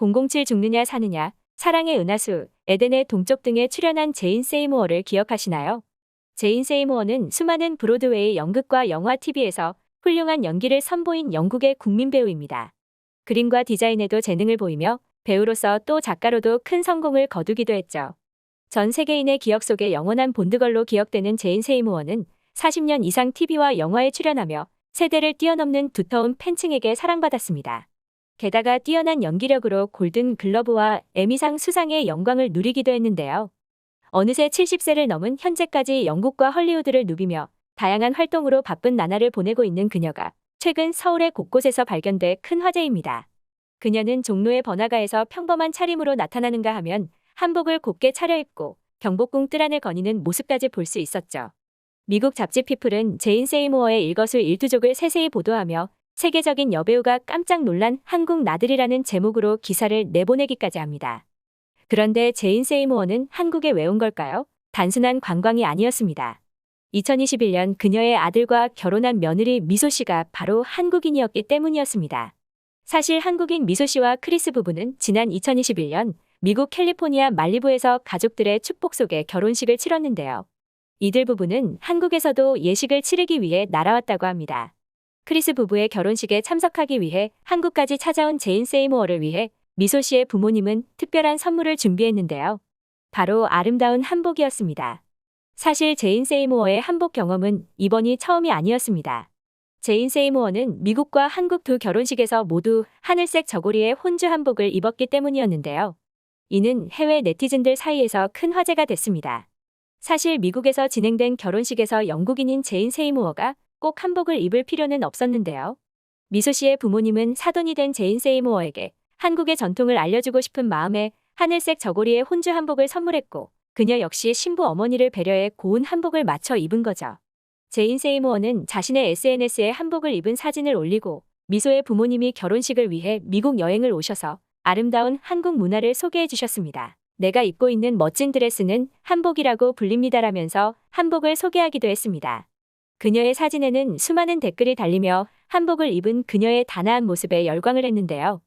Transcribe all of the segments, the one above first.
007 죽느냐 사느냐, 사랑의 은하수, 에덴의 동쪽 등에 출연한 제인 세이모어를 기억하시나요? 제인 세이모어는 수많은 브로드웨이 연극과 영화 TV에서 훌륭한 연기를 선보인 영국의 국민 배우입니다. 그림과 디자인에도 재능을 보이며 배우로서 또 작가로도 큰 성공을 거두기도 했죠. 전 세계인의 기억 속에 영원한 본드걸로 기억되는 제인 세이모어는 40년 이상 TV와 영화에 출연하며 세대를 뛰어넘는 두터운 팬층에게 사랑받았습니다. 게다가 뛰어난 연기력으로 골든 글러브와 에미상 수상의 영광을 누리기도 했는데요. 어느새 70세를 넘은 현재까지 영국과 헐리우드를 누비며 다양한 활동으로 바쁜 나날을 보내고 있는 그녀가 최근 서울의 곳곳에서 발견돼 큰 화제입니다. 그녀는 종로의 번화가에서 평범한 차림으로 나타나는가 하면 한복을 곱게 차려입고 경복궁 뜰 안을 거니는 모습까지 볼 수 있었죠. 미국 잡지 피플은 제인 세이모어의 일거수일투족을 세세히 보도하며 세계적인 여배우가 깜짝 놀란 한국 나들이라는 제목으로 기사를 내보내기까지 합니다. 그런데 제인 세이모어는 한국에 왜 온 걸까요? 단순한 관광이 아니었습니다. 2021년 그녀의 아들과 결혼한 며느리 미소 씨가 바로 한국인이었기 때문이었습니다. 사실 한국인 미소 씨와 크리스 부부는 지난 2021년 미국 캘리포니아 말리부에서 가족들의 축복 속에 결혼식을 치렀는데요. 이들 부부는 한국에서도 예식을 치르기 위해 날아왔다고 합니다. 크리스 부부의 결혼식에 참석하기 위해 한국까지 찾아온 제인 세이모어를 위해 미소 씨의 부모님은 특별한 선물을 준비했는데요. 바로 아름다운 한복이었습니다. 사실 제인 세이모어의 한복 경험은 이번이 처음이 아니었습니다. 제인 세이모어는 미국과 한국 두 결혼식에서 모두 하늘색 저고리의 혼주 한복을 입었기 때문이었는데요. 이는 해외 네티즌들 사이에서 큰 화제가 됐습니다. 사실 미국에서 진행된 결혼식에서 영국인인 제인 세이모어가 꼭 한복을 입을 필요는 없었는데요. 미소 씨의 부모님은 사돈이 된 제인 세이모어에게 한국의 전통을 알려주고 싶은 마음에 하늘색 저고리의 혼주 한복을 선물했고 그녀 역시 신부 어머니를 배려해 고운 한복을 맞춰 입은 거죠. 제인 세이모어는 자신의 SNS에 한복을 입은 사진을 올리고 미소의 부모님이 결혼식을 위해 미국 여행을 오셔서 아름다운 한국 문화를 소개해 주셨습니다. 내가 입고 있는 멋진 드레스는 한복이라고 불립니다라면서 한복을 소개하기도 했습니다. 그녀의 사진에는 수많은 댓글이 달리며 한복을 입은 그녀의 단아한 모습에 열광을 했는데요.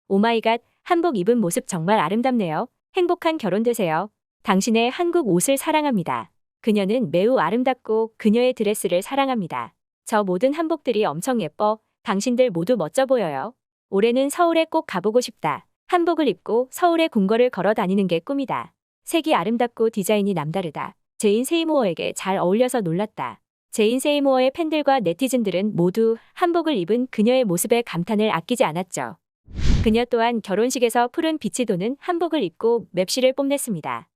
오마이갓, 한복 입은 모습 정말 아름답네요. 행복한 결혼 되세요. 당신의 한국 옷을 사랑합니다. 그녀는 매우 아름답고 그녀의 드레스를 사랑합니다. 저 모든 한복들이 엄청 예뻐. 당신들 모두 멋져 보여요. 올해는 서울에 꼭 가보고 싶다. 한복을 입고 서울의 궁궐을 걸어 다니는 게 꿈이다. 색이 아름답고 디자인이 남다르다. 제인 세이모어에게 잘 어울려서 놀랐다. 제인 세이모어의 팬들과 네티즌들은 모두 한복을 입은 그녀의 모습에 감탄을 아끼지 않았죠. 그녀 또한 결혼식에서 푸른 빛이 도는 한복을 입고 맵시를 뽐냈습니다.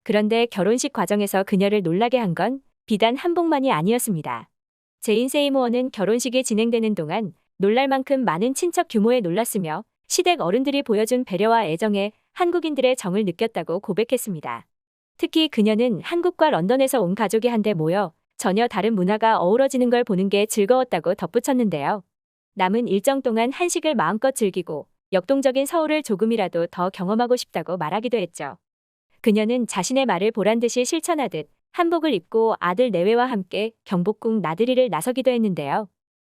그런데 결혼식 과정에서 그녀를 놀라게 한 건 비단 한복만이 아니었습니다. 제인 세이모어는 결혼식이 진행되는 동안 놀랄 만큼 많은 친척 규모에 놀랐으며 시댁 어른들이 보여준 배려와 애정에 한국인들의 정을 느꼈다고 고백했습니다. 특히 그녀는 한국과 런던에서 온 가족이 한데 모여 전혀 다른 문화가 어우러지는 걸 보는 게 즐거웠다고 덧붙였는데요. 남은 일정 동안 한식을 마음껏 즐기고 역동적인 서울을 조금이라도 더 경험하고 싶다고 말하기도 했죠. 그녀는 자신의 말을 보란듯이 실천하듯 한복을 입고 아들 내외와 함께 경복궁 나들이를 나서기도 했는데요.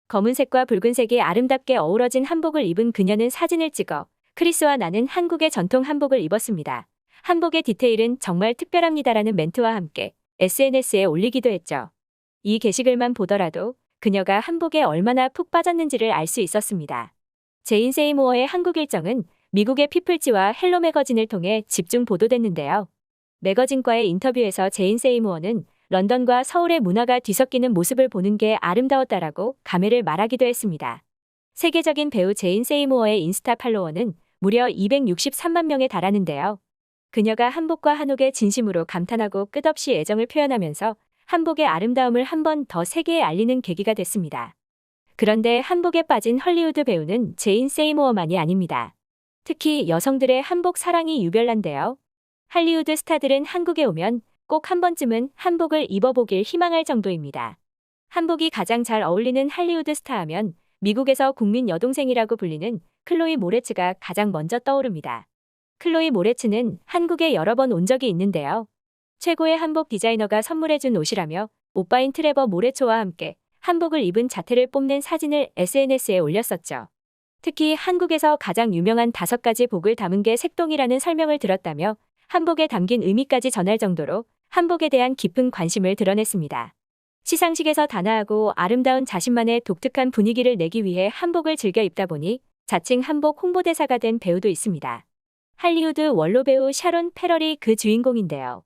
검은색과 붉은색이 아름답게 어우러진 한복을 입은 그녀는 사진을 찍어 크리스와 나는 한국의 전통 한복을 입었습니다. 한복의 디테일은 정말 특별합니다라는 멘트와 함께 SNS에 올리기도 했죠. 이 게시글만 보더라도 그녀가 한복에 얼마나 푹 빠졌는지를 알 수 있었습니다. 제인 세이모어의 한국 일정은 미국의 피플지와 헬로 매거진을 통해 집중 보도됐는데요. 매거진과의 인터뷰에서 제인 세이모어는 런던과 서울의 문화가 뒤섞이는 모습을 보는 게 아름다웠다라고 감회를 말하기도 했습니다. 세계적인 배우 제인 세이모어의 인스타 팔로워는 무려 263만 명에 달하는데요. 그녀가 한복과 한옥에 진심으로 감탄하고 끝없이 애정을 표현하면서 한복의 아름다움을 한 번 더 세계에 알리는 계기가 됐습니다. 그런데 한복에 빠진 헐리우드 배우는 제인 세이모어만이 아닙니다. 특히 여성들의 한복 사랑이 유별난데요. 할리우드 스타들은 한국에 오면 꼭 한 번쯤은 한복을 입어보길 희망할 정도입니다. 한복이 가장 잘 어울리는 할리우드 스타하면 미국에서 국민 여동생이라고 불리는 클로이 모레츠가 가장 먼저 떠오릅니다. 클로이 모레츠는 한국에 여러 번 온 적이 있는데요. 최고의 한복 디자이너가 선물해준 옷이라며 오빠인 트레버 모레초와 함께 한복을 입은 자태를 뽐낸 사진을 SNS에 올렸었죠. 특히 한국에서 가장 유명한 5가지 복을 담은 게 색동이라는 설명을 들었다며 한복에 담긴 의미까지 전할 정도로 한복에 대한 깊은 관심을 드러냈습니다. 시상식에서 단아하고 아름다운 자신만의 독특한 분위기를 내기 위해 한복을 즐겨 입다 보니 자칭 한복 홍보대사가 된 배우도 있습니다. 할리우드 원로 배우 샤론 페럴이 그 주인공인데요.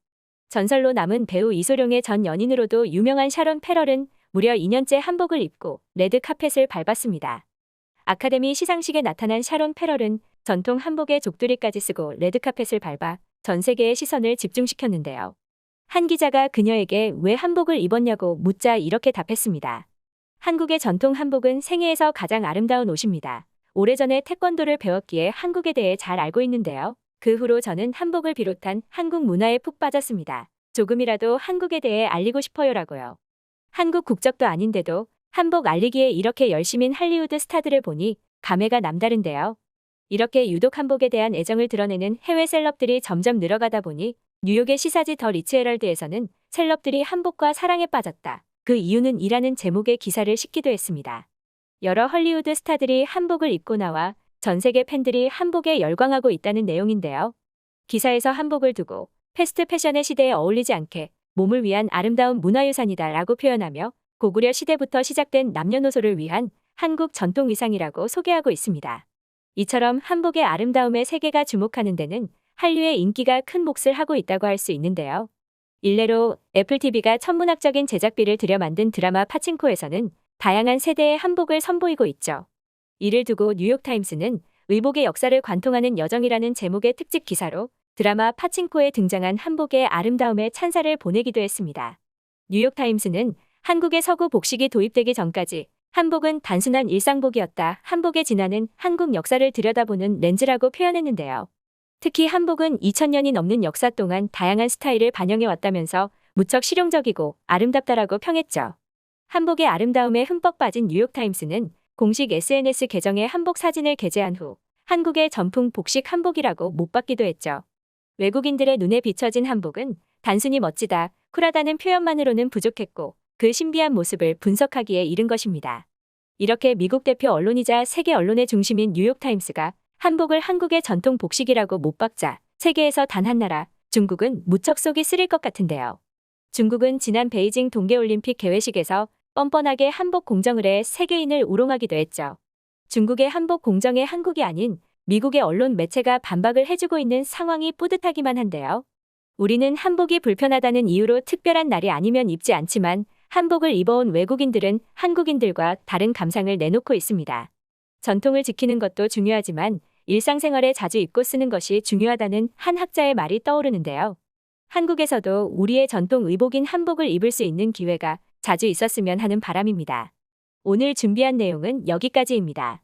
전설로 남은 배우 이소룡의 전 연인으로도 유명한 샤론 페럴은 무려 2년째 한복을 입고 레드카펫을 밟았습니다. 아카데미 시상식에 나타난 샤론 페럴은 전통 한복에 족두리까지 쓰고 레드카펫을 밟아 전 세계의 시선을 집중시켰는데요. 한 기자가 그녀에게 왜 한복을 입었냐고 묻자 이렇게 답했습니다. 한국의 전통 한복은 생애에서 가장 아름다운 옷입니다. 오래전에 태권도를 배웠기에 한국에 대해 잘 알고 있는데요. 그 후로 저는 한복을 비롯한 한국 문화에 푹 빠졌습니다. 조금이라도 한국에 대해 알리고 싶어요라고요. 한국 국적도 아닌데도 한복 알리기에 이렇게 열심인 할리우드 스타들을 보니 감회가 남다른데요. 이렇게 유독 한복에 대한 애정을 드러내는 해외 셀럽들이 점점 늘어가다 보니 뉴욕의 시사지 더 리치 헤럴드에서는 셀럽들이 한복과 사랑에 빠졌다. 그 이유는 이라는 제목의 기사를 싣기도 했습니다. 여러 헐리우드 스타들이 한복을 입고 나와 전 세계 팬들이 한복에 열광하고 있다는 내용인데요. 기사에서 한복을 두고 패스트 패션의 시대에 어울리지 않게 몸을 위한 아름다운 문화유산이다 라고 표현하며 고구려 시대부터 시작된 남녀노소를 위한 한국 전통 의상이라고 소개하고 있습니다. 이처럼 한복의 아름다움에 세계가 주목하는 데는 한류의 인기가 큰 몫을 하고 있다고 할 수 있는데요. 일례로 애플TV가 천문학적인 제작비를 들여 만든 드라마 파친코에서는 다양한 세대의 한복을 선보이고 있죠. 이를 두고 뉴욕타임스는 의복의 역사를 관통하는 여정이라는 제목의 특집 기사로 드라마 파친코에 등장한 한복의 아름다움에 찬사를 보내기도 했습니다. 뉴욕타임스는 한국의 서구 복식이 도입되기 전까지 한복은 단순한 일상복이었다. 한복의 진화는 한국 역사를 들여다보는 렌즈라고 표현했는데요. 특히 한복은 2000년이 넘는 역사 동안 다양한 스타일을 반영해왔다면서 무척 실용적이고 아름답다라고 평했죠. 한복의 아름다움에 흠뻑 빠진 뉴욕타임스는 공식 SNS 계정에 한복 사진을 게재한 후 한국의 전통 복식 한복이라고 못 박기도 했죠. 외국인들의 눈에 비춰진 한복은 단순히 멋지다, 쿨하다는 표현만으로는 부족했고 그 신비한 모습을 분석하기에 이른 것입니다. 이렇게 미국 대표 언론이자 세계 언론의 중심인 뉴욕타임스가 한복을 한국의 전통 복식이라고 못 박자 세계에서 단 한 나라, 중국은 무척 속이 쓰릴 것 같은데요. 중국은 지난 베이징 동계올림픽 개회식에서 뻔뻔하게 한복 공정을 해 세계인을 우롱하기도 했죠. 중국의 한복 공정에 한국이 아닌 미국의 언론 매체가 반박을 해주고 있는 상황이 뿌듯하기만 한데요. 우리는 한복이 불편하다는 이유로 특별한 날이 아니면 입지 않지만 한복을 입어온 외국인들은 한국인들과 다른 감상을 내놓고 있습니다. 전통을 지키는 것도 중요하지만 일상생활에 자주 입고 쓰는 것이 중요하다는 한 학자의 말이 떠오르는데요. 한국에서도 우리의 전통 의복인 한복을 입을 수 있는 기회가 자주 있었으면 하는 바람입니다. 오늘 준비한 내용은 여기까지입니다.